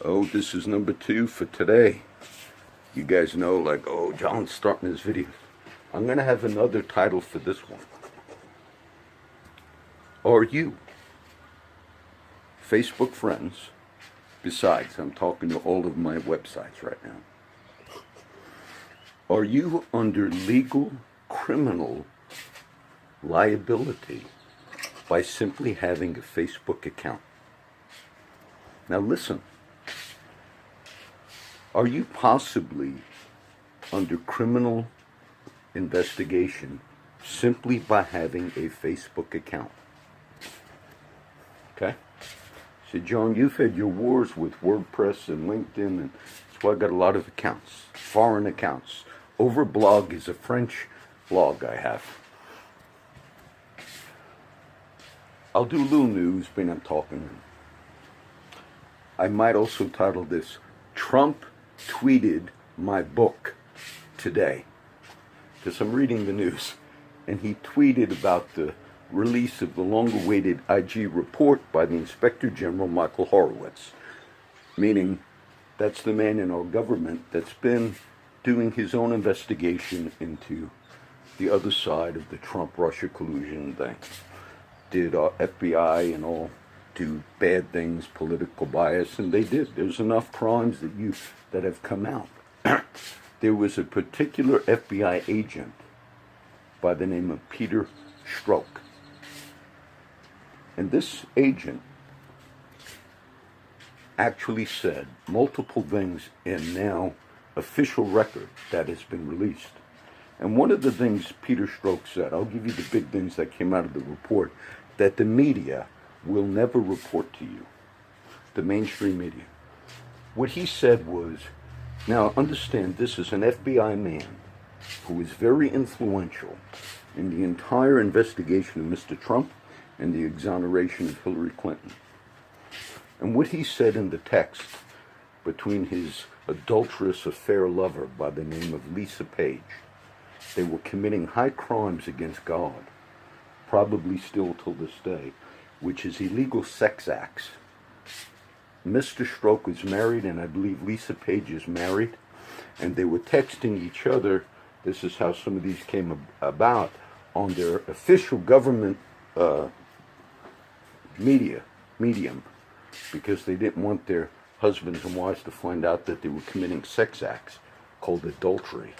Oh, this is number 2 for today. You guys know, like, oh, John's starting his video. I'm going to have another title for this one. Are you Facebook friends? Besides, I'm talking to all of my websites right now. Are you under legal criminal liability by simply having a Facebook account? Now listen. Are you possibly under criminal investigation simply by having a Facebook account? Okay? So, John, you've had your wars with WordPress and LinkedIn, and that's why I got a lot of accounts, foreign accounts. Overblog is a French blog I have. I'll do a little news when I'm talking. I might also title this, Trump tweeted my book today, because I'm reading the news, and he tweeted about the release of the long-awaited IG report by the Inspector General Michael Horowitz, meaning that's the man in our government that's been doing his own investigation into the other side of the Trump-Russia collusion thing. Did FBI and all do bad things, political bias, and they did. There's enough crimes that have come out. There was a particular FBI agent by the name of Peter Strzok. And this agent actually said multiple things in now official record that has been released. And one of the things Peter Strzok said, I'll give you the big things that came out of the report, that the media will never report to you, the mainstream media. What he said was, now understand, this is an FBI man who is very influential in the entire investigation of Mr. Trump and the exoneration of Hillary Clinton. And what he said in the text between his adulterous affair lover by the name of Lisa Page, they were committing high crimes against God, probably still till this day, which is illegal sex acts. Mr. Strzok was married, and I believe Lisa Page is married, and they were texting each other. This is how some of these came about on their official government medium, because they didn't want their husbands and wives to find out that they were committing sex acts called adultery.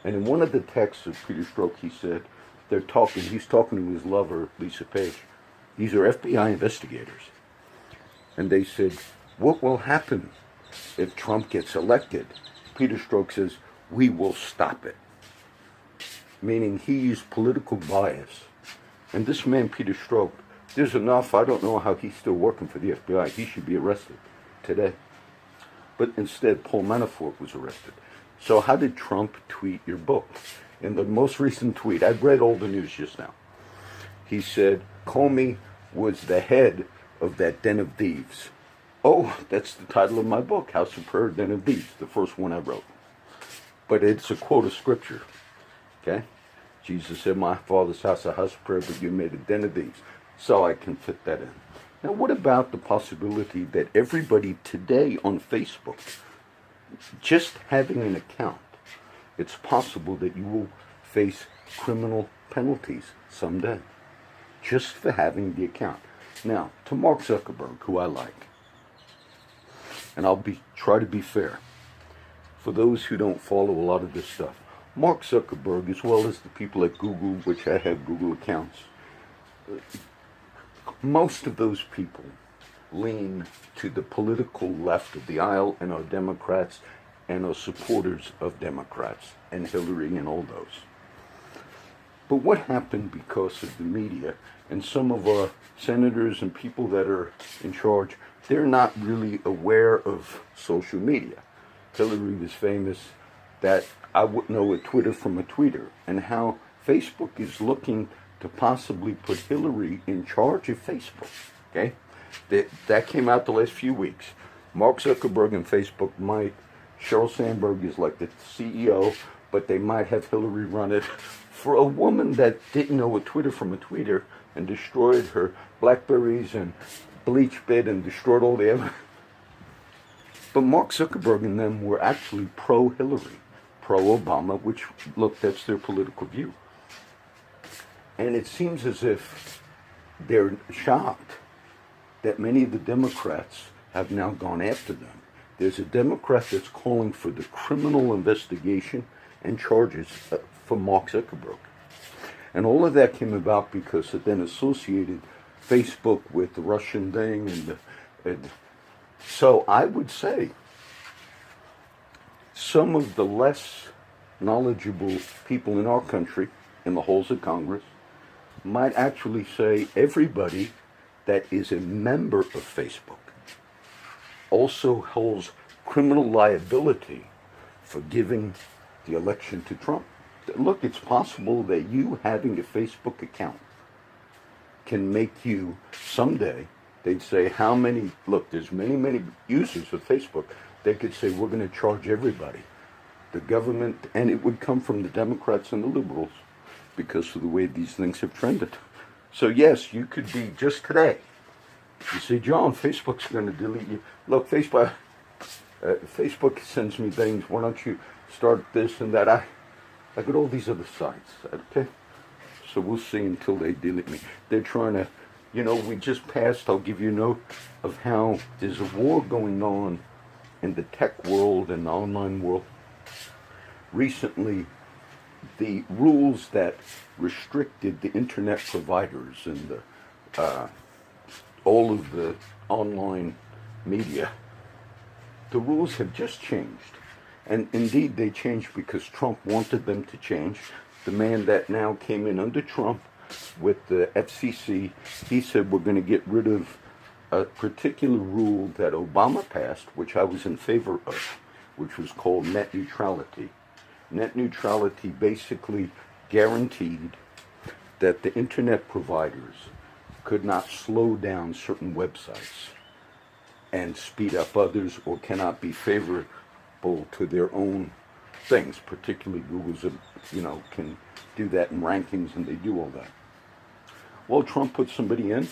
And in one of the texts of Peter Strzok, he said, he's talking to his lover, Lisa Page. These are FBI investigators. And they said, what will happen if Trump gets elected? Peter Strzok says, we will stop it. Meaning he used political bias. And this man, Peter Strzok, there's enough, I don't know how he's still working for the FBI. He should be arrested today. But instead, Paul Manafort was arrested. So how did Trump tweet your book? In the most recent tweet, I read all the news just now. He said, Comey was the head of that den of thieves. Oh, that's the title of my book, House of Prayer, Den of Thieves, the first one I wrote. But it's a quote of scripture, okay? Jesus said, my Father's house is a house of prayer, but you made a den of thieves. So I can fit that in. Now, what about the possibility that everybody today on Facebook, just having an account, it's possible that you will face criminal penalties someday just for having the account. Now, to Mark Zuckerberg, who I like, and I'll try to be fair, for those who don't follow a lot of this stuff, Mark Zuckerberg, as well as the people at Google, which I have Google accounts, most of those people lean to the political left of the aisle and are Democrats and are supporters of Democrats and Hillary and all those. But what happened because of the media and some of our senators and people that are in charge, they're not really aware of social media. Hillary was famous that I wouldn't know a Twitter from a tweeter, and how Facebook is looking to possibly put Hillary in charge of Facebook. Okay? That came out the last few weeks. Mark Zuckerberg and Facebook Sheryl Sandberg is like the CEO, but they might have Hillary run it. For a woman that didn't know a Twitter from a tweeter and destroyed her Blackberries and bleach bed and destroyed all the evidence, But Mark Zuckerberg and them were actually pro-Hillary, pro-Obama, which, look, that's their political view. And it seems as if they're shocked that many of the Democrats have now gone after them. There's a Democrat that's calling for the criminal investigation and charges for Mark Zuckerberg. And all of that came about because it then associated Facebook with the Russian thing. And so I would say some of the less knowledgeable people in our country, in the halls of Congress, might actually say everybody that is a member of Facebook also holds criminal liability for giving the election to Trump. Look, it's possible that you having a Facebook account can make you someday, they'd say how many, look, there's many users of Facebook. They could say we're going to charge everybody. The government, and it would come from the Democrats and the liberals because of the way these things have trended. So yes, you could be just today. You say, John, Facebook's going to delete you. Look, Facebook sends me things. Why don't you start this and that? I got all these other sites. Okay, so we'll see until they delete me. They're trying to, we just passed. I'll give you a note of how there's a war going on in the tech world and the online world. Recently, the rules that restricted the internet providers and all of the online media, the rules have just changed. And indeed, they changed because Trump wanted them to change. The man that now came in under Trump with the FCC, he said we're going to get rid of a particular rule that Obama passed, which I was in favor of, which was called net neutrality. Net neutrality basically guaranteed that the internet providers could not slow down certain websites and speed up others, or cannot be favorable to their own things. Particularly Google's, can do that in rankings, and they do all that. Well, Trump put somebody in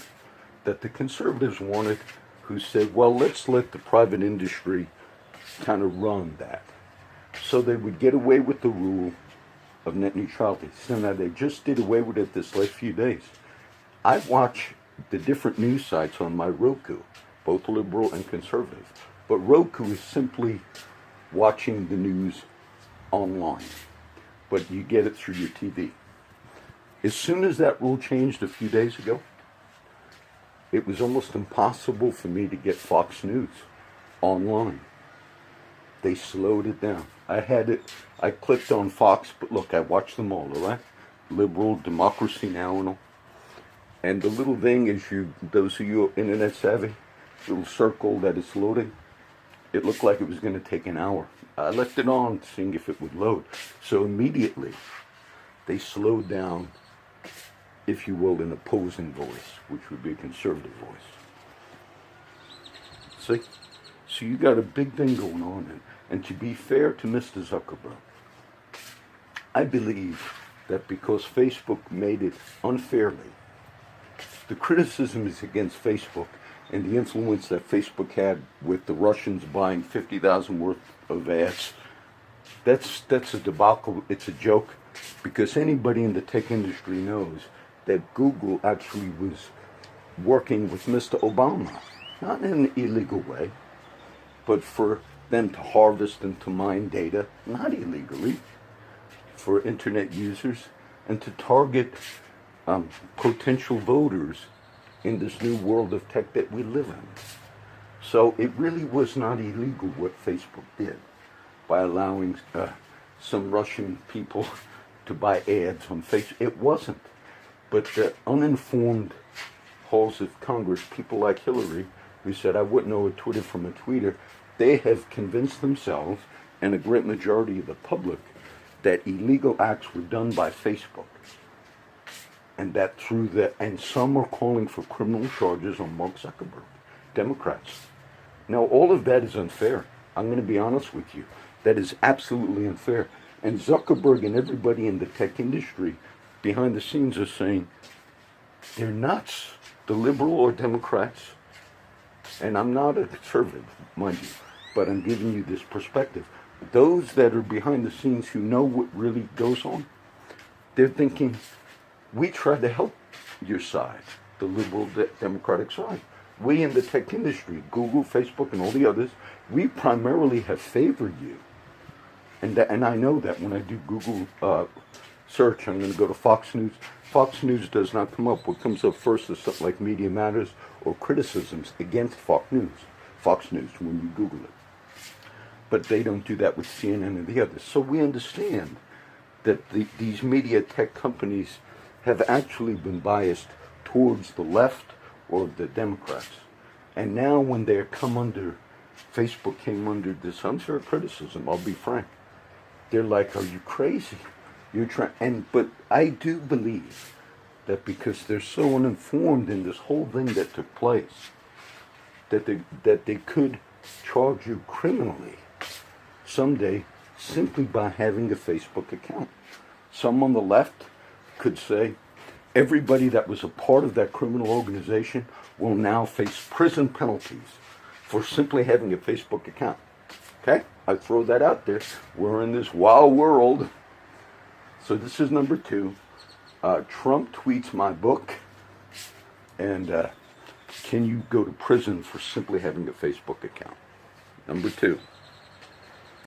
that the conservatives wanted, who said, well, let's let the private industry kind of run that, so they would get away with the rule of net neutrality. So now they just did away with it this last few days. I watch the different news sites on my Roku, both liberal and conservative. But Roku is simply watching the news online, but you get it through your TV. As soon as that rule changed a few days ago, it was almost impossible for me to get Fox News online. They slowed it down. I clicked on Fox, but look, I watched them all right? Liberal, Democracy Now! And all. And the little thing is, those of you internet savvy, little circle that is loading, it looked like it was going to take an hour. I left it on, seeing if it would load. So immediately, they slowed down, if you will, an opposing voice, which would be a conservative voice. See? So you got a big thing going on. And to be fair to Mr. Zuckerberg, I believe that because Facebook made it unfairly, the criticism is against Facebook and the influence that Facebook had with the Russians buying 50,000 worth of ads. That's a debacle. It's a joke, because anybody in the tech industry knows that Google actually was working with Mr. Obama, not in an illegal way, but for them to harvest and to mine data, not illegally, for internet users, and to target potential voters in this new world of tech that we live in. So it really was not illegal what Facebook did by allowing some Russian people to buy ads on Facebook. It wasn't. But the uninformed halls of Congress, people like Hillary, who said, I wouldn't know a Twitter from a tweeter, they have convinced themselves, and a great majority of the public, that illegal acts were done by Facebook. And that and some are calling for criminal charges on Mark Zuckerberg, Democrats. Now, all of that is unfair. I'm going to be honest with you. That is absolutely unfair. And Zuckerberg and everybody in the tech industry behind the scenes are saying, they're nuts. The liberal or Democrats, and I'm not a conservative, mind you, but I'm giving you this perspective. Those that are behind the scenes who know what really goes on, they're thinking, we try to help your side, the liberal democratic side. We in the tech industry, Google, Facebook, and all the others, we primarily have favored you. And I know that when I do Google search, I'm going to go to Fox News. Fox News does not come up. What comes up first is something like Media Matters or criticisms against Fox News when you Google it. But they don't do that with CNN and the others. So we understand that these media tech companies have actually been biased towards the left or the Democrats. And now when they come under, Facebook came under this unfair criticism, I'll be frank. They're like, are you crazy? But I do believe that because they're so uninformed in this whole thing that took place, that they could charge you criminally someday simply by having a Facebook account. Some on the left could say everybody that was a part of that criminal organization will now face prison penalties for simply having a Facebook account. Okay? I throw that out there. We're in this wild world. So this is number 2. Trump tweets my book. And can you go to prison for simply having a Facebook account? Number 2.